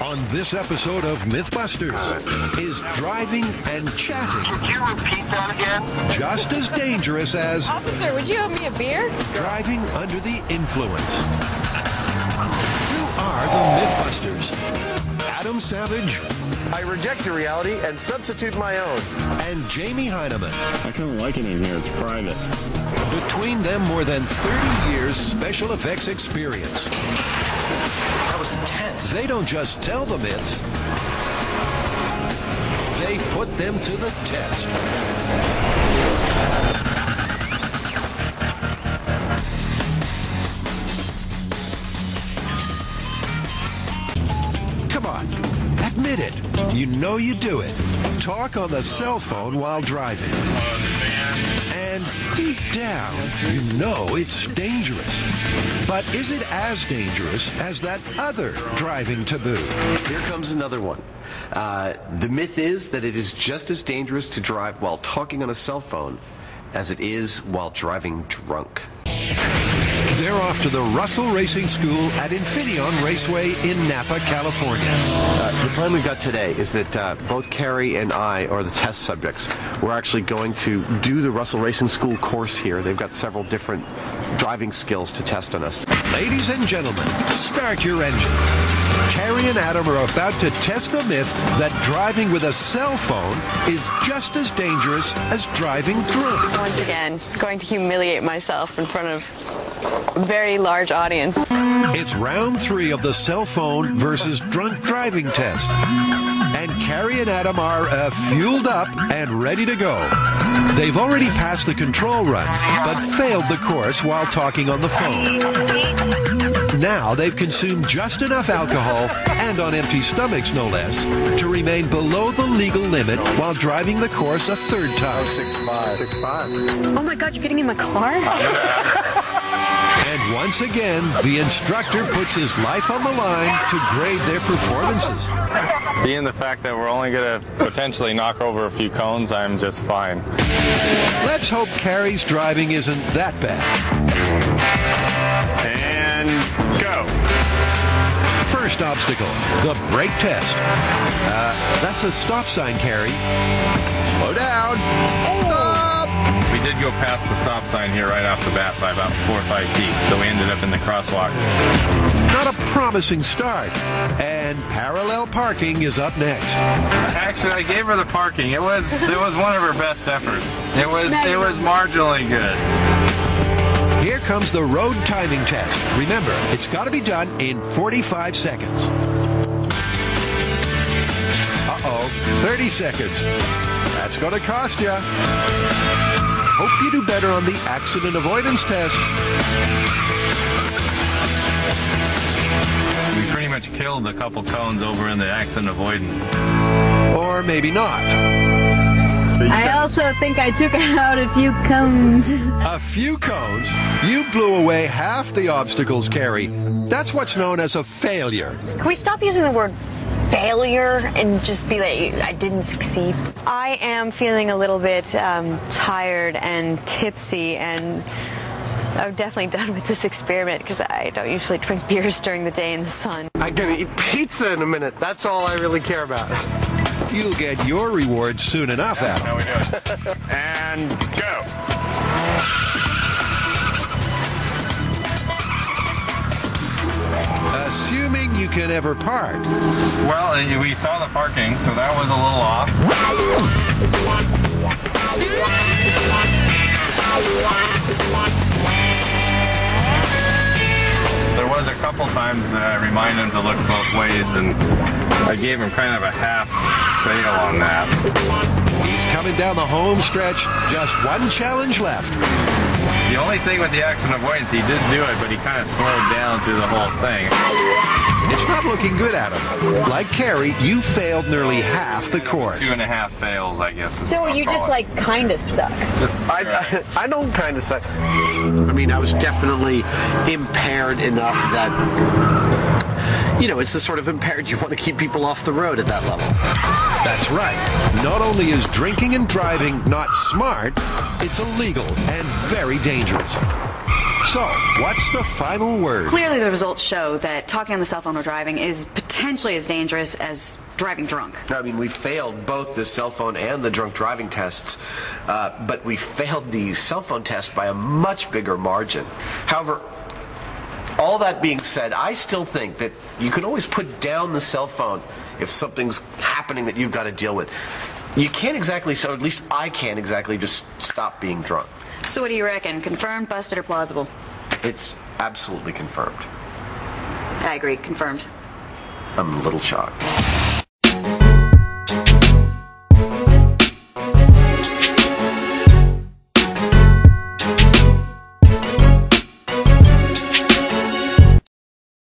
On this episode of Mythbusters, is driving and chatting Could you repeat that again? just as dangerous as Officer, would you have me a beer? driving under the influence? Who are the Mythbusters? Adam Savage I reject your reality and substitute my own. and Jamie Heineman. I kind of like it in here. It's private. Between them, more than 30 years special effects experience. That was intense. They don't just tell the myths, they put them to the test. Come on, admit it. You know you do it. Talk on the cell phone while driving. And deep down, you know it's dangerous. But is it as dangerous as that other driving taboo? Here comes another one. The myth is that it is just as dangerous to drive while talking on a cell phone as it is while driving drunk. They're off to the Russell Racing School at Infineon Raceway in Napa, California. The plan we've got today is that both Carrie and I are the test subjects. We're actually going to do the Russell Racing School course here. They've got several different driving skills to test on us. Ladies and gentlemen, start your engines. Carrie and Adam are about to test the myth that driving with a cell phone is just as dangerous as driving drunk. Once again, going to humiliate myself in front of a very large audience. It's round 3 of the cell phone versus drunk driving test. And Carrie and Adam are fueled up and ready to go. They've already passed the control run, but failed the course while talking on the phone. Now they've consumed just enough alcohol, and on empty stomachs no less, to remain below the legal limit while driving the course a third time. 6'5". Oh my God, you're getting in my car? And once again, the instructor puts his life on the line to grade their performances. Being the fact that we're only going to potentially knock over a few cones, I'm just fine. Let's hope Carrie's driving isn't that bad. And go. First obstacle, the brake test. That's a stop sign, Carrie. Slow down. Stop! We did go past the stop sign here right off the bat by about 4 or 5 feet, so we ended up in the crosswalk. Not a promising start. And parallel parking is up next. Actually, I gave her the parking. It was one of her best efforts. It was marginally good. Here comes the road timing test. Remember, it's got to be done in 45 seconds. Uh-oh, 30 seconds. That's going to cost you. Hope you do better on the accident avoidance test. We pretty much killed a couple cones over in the accident avoidance. Or maybe not. I also think I took out a few cones. A few cones? You blew away half the obstacles, Carrie. That's what's known as a failure. Can we stop using the word failure and just be like, I didn't succeed? I am feeling a little bit tired and tipsy, and I'm definitely done with this experiment because I don't usually drink beers during the day in the sun. I'm gonna eat pizza in a minute. That's all I really care about. You'll get your reward soon enough, Adam. How we doing? And go. Assuming you can ever park. Well, we saw the parking, so that was a little off. There was a couple times that I reminded him to look both ways, and I gave him kind of a half fail on that. He's coming down the home stretch. Just one challenge left. The only thing with the accident avoidance, he did do it, but he kind of slowed down through the whole thing. It's not looking good, Adam. Like Carrie, you failed nearly half the course. 2.5 fails, I guess. So you just like kind of suck. I don't kind of suck. I mean, I was definitely impaired enough that, you know, it's the sort of impaired you want to keep people off the road at that level. That's right. Not only is drinking and driving not smart, it's illegal and very dangerous. So, what's the final word? Clearly, the results show that talking on the cell phone while driving is potentially as dangerous as driving drunk. I mean, we failed both the cell phone and the drunk driving tests, but we failed the cell phone test by a much bigger margin. However, all that being said, I still think that you can always put down the cell phone if something's happening that you've got to deal with. You can't exactly, so at least I can't exactly just stop being drunk. So what do you reckon? Confirmed, busted, or plausible? It's absolutely confirmed. I agree. Confirmed. I'm a little shocked.